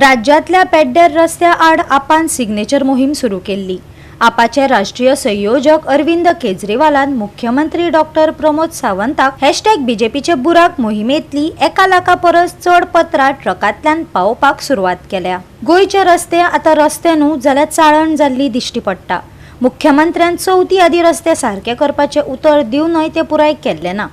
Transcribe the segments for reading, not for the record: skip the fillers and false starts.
राज्यातल्या पेड्डेर रस्त्या आड आपान सिग्नेचर मोहीम सुरू केली। आपाचे राष्ट्रीय संयोजक अरविंद केजरीवालान मुख्यमंत्री डॉक्टर प्रमोद सावंताक #बीजेपीचे बुराक मोहिमेतली 1 लाखा परस चड पत्रां ट्रकांतल्यान पावोवपाक सुरवात केल्या। गोयचे रस्ते आता रस्ते न्हू जाल्यार चाळण जाल्ली दिश्टी पडटा। मुख्यमंत्र्यान चौथी आदी रस्ते सारखे करपाचे उतर दिवनय ते पुराय केल्ले ना।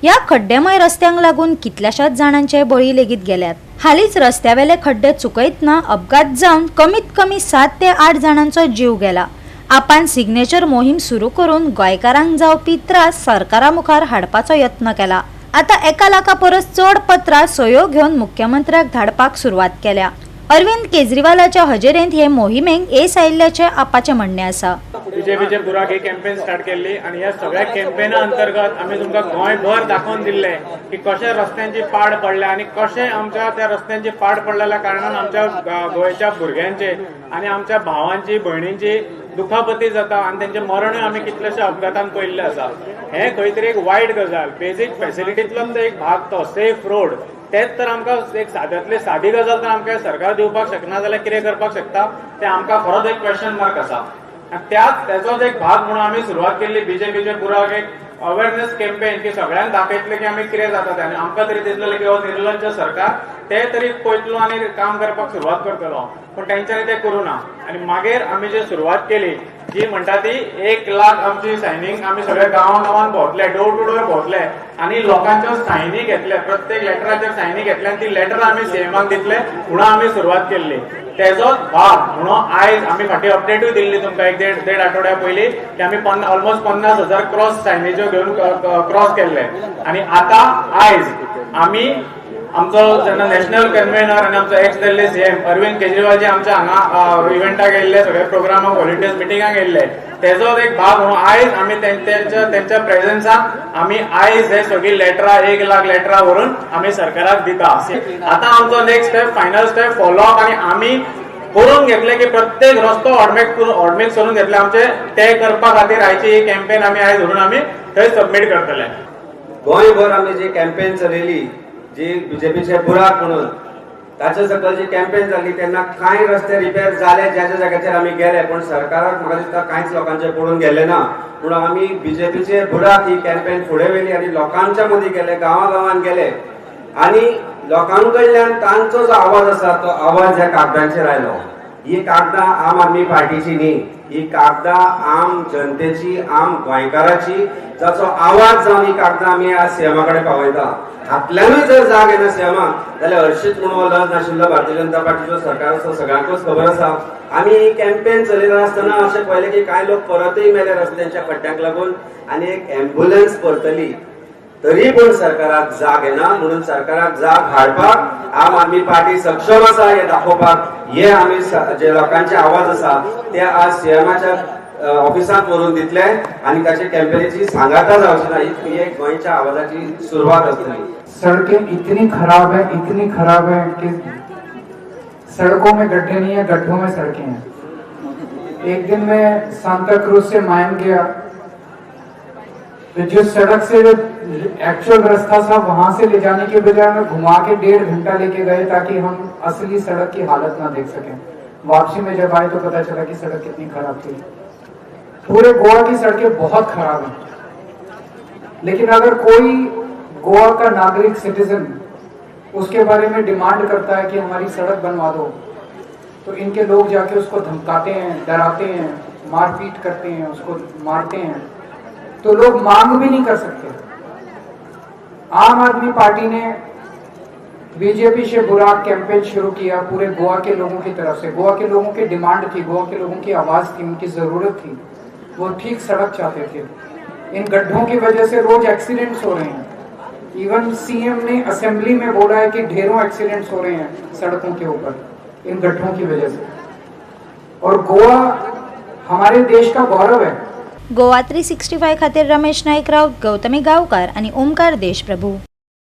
या खड्डेमय रस्त्यांक लागून कितल्याशाच जाणांचे बळी लेगीत गेल्यात। हालींच रस्त्यावेले खड्डे चुकयतना अपघात जावन कमीत कमी 7 ते 8 जाणांचो जीव गेला। आपान सिग्नेचर मोहीम सुरू करून गोंयकारांक जावपी त्रास सरकारा मुखार हाडपाचो यत्न केला। आता 1 लाखा परस चड पत्रां सयो घेवन मुख्यमंत्र्याक धाडपाक सुरवात केल्या। अरविंद केजरीवालाच्या हजेरेंत हे मोहिमेक येस आयिल्ल्याचे आपाचे म्हणणे आसा। बीजेपीचे बुराक ही कॅम्पेन स्टार्ट केली आणि ह्या सगळ्या कॅम्पेना अंतर्गत आम्ही तुमकां गोंयभर दाखोवन दिल्ले की कशे रस्त्यांची पाड पडल्या आणि कशे आमच्या त्या रस्त्यांची पाड पडलेल्या कारणान आमच्या गोंयच्या भुरग्यांचे आणि आमच्या भावांची भयणींची दुखापती जाता आणि त्यांचे मरणय आम्ही कितलेशा अपघातान पळयल्ले आसा। हे खंय तरी एक वायट गजाल, बेसिक फॅसिलिटींतलो एक भाग तो सेफ रोड तेच तर आमकां एक साद्यांतली सादी गजाल तर आमकां सरकार दिवपाक शकना जाल्यार कितें करपाक शकता ते आमकां खरोच एक क्वेश्चन मार्क आसा। त्याचोच एक भाग म्हणून आम्ही सुरुवात केली बीजेपीचे बुराक एक अवेअरनेस कॅम्पेन की सगळ्यांक दाखयतले की आमी कितें जाता ते आनी आमकां तरी दिसलें की हो निर्लज्ज सरकार ते तरी पळयतलो आनी काम करपाक सुरवात करतलो, पण तेंच्यांनी ते करूं ना। आनी मागीर आमी जी सुरवात केली जी म्हणटा ती 1 लाख आमची सायनिंग आमी सगळ्या गांवांत भोंवतले, डोर टू डोर भोंवतले आनी लोकांच्यो सायनी घेतले, प्रत्येक लेटराचेर सायनी घेतले आनी ती लेटर आमी सीएमाक दितले म्हणून आमी सुरवात केल्ली। तेजोच भाग म्हणून आयज आमी फाटीं अपडेटूय दिल्ली तुमकां एक देड आठवड्या पयलीं की आमी ऑलमोस्ट 50,000 क्रॉस सायनीच्यो घेवन क्रॉस केल्ले आणि आता आयज आमी आमचो जेन्ना नॅशनल कन्व्हेनर आणि आमचो एक्स दिल्ली सीएम अरविंद केजरीवाल जे आमच्या हांगा इव्हेंटाक येयल्ले, सगळ्या प्रोग्रामाक व्हॉलंटियर्स मिटिंगाक येयल्ले, तेजोच एक भाग म्हणून आयज आमी त्यांच्या प्रेझेन्साक आमी आयज हे सगळी लेटरां 1 लाख लेटरां व्हरून आमी सरकाराक दिता। आता आमचो next step final step follow up आणि आमी करून घेतले की प्रत्येक रस्तो ऑडमेक करून घेतले आमचे ते करपा खातीर आयची ही कॅम्पेन आमी आयज व्हरून आमी थंय सबमीट करतले। गोंयभर आमी जी कॅम्पेन चलयली जी बीजेपीचे बुराक म्हणून ताचे सकयल जी कॅम्पेन जाली तेन्ना कांय रस्ते रिपेर जाले ज्याच्या जाग्याचेर आमी गेले, पण सरकाराक म्हाका दिसता कांयच लोकांचे पडून गेले ना म्हणून आमी बीजेपीचे बुराक ही कॅम्पेन फुडें व्हेली आनी लोकांच्या मदीं गेले, गांवां गेले आनी लोकांकडल्यान तांचो जो आवाज आसा तो आवाज ह्या कागदांचेर आयलो। ही कागदां आम आदमी पार्टीची न्ही, ही कागदां आम जनतेची, आम गोंयकाराची, जाचो आवाज जावन ही कागदां आमी आज सीएमा कडेन पावयता। हातल्यानूय जर जाग येना सीएमाक जाल्यार हरशींच म्हणून हो लज नाशिल्लो भारतीय जनता पार्टीचो सरकार आसा, सगळ्यांकूच खबर आसा। आमी ही कॅम्पेन चलयता आसतना अशें पळयलें की कांय लोक परतय मेले रस्त्यांच्या खड्ड्यांक लागून आनी एक एम्ब्युलन्स परतली, तरी पण सरकाराक जाग येना। म्हणून सरकाराक जाग हाडपाक आम आदमी पार्टी सक्षम आसा हे दाखोवपाक हे आमी जे लोकांचे आवाज आसा ते आज सीएमाच्या ऑफिसांत व्हरून दितले आणि ताचे कॅम्पेनीची सांगाता जावची ना, ही एक गोंयच्या आवाजाची सुरवात आसतली। सड़कें इतनी खराब है कि सड़कों में गड्ढे नहीं है, गड्ढों में सड़कें हैं। एक दिन मैं सांता क्रूज से मायम गया तो जिस सड़क से एक्चुअल रास्ता था वहां से ले जाने के बजाय मैं घुमा के 1.5 घंटा लेके गए ताकि हम असली सड़क की हालत ना देख सकें। वापसी में जब आए तो पता चला कि सड़क कितनी खराब थी। पूरे गोवा की सड़कें बहुत खराब हैं, लेकिन अगर कोई गोवा का नागरिक सिटीजन उसके बारे में डिमांड करता है कि हमारी सड़क बनवा दो, तो इनके लोग जाके उसको धमकाते हैं, डराते हैं, मारपीट करते हैं, उसको मारते हैं, तो लोग मांग भी नहीं कर सकते। आम आदमी पार्टी ने बीजेपी से बुराक कैंपेन शुरू किया पूरे गोवा के लोगों की तरफ से। गोवा के लोगों की डिमांड थी, गोवा के लोगों की आवाज थी, उनकी जरूरत थी, वो ठीक सड़क चाहते थे। इन गड्ढों की वजह से रोज एक्सीडेंट्स हो रहे हैं। इवन सीएम ने असेंबली में बोला है कि ढेरों एक्सीडेंट्स हो रहे हैं सड़कों के ऊपर इन गड्ढों की वजह से। और गोवा हमारे देश का गौरव है। गोवा 365 खातीर रमेश नाईक राऊत, गौतमी गावकार आणि ओमकार देशप्रभू।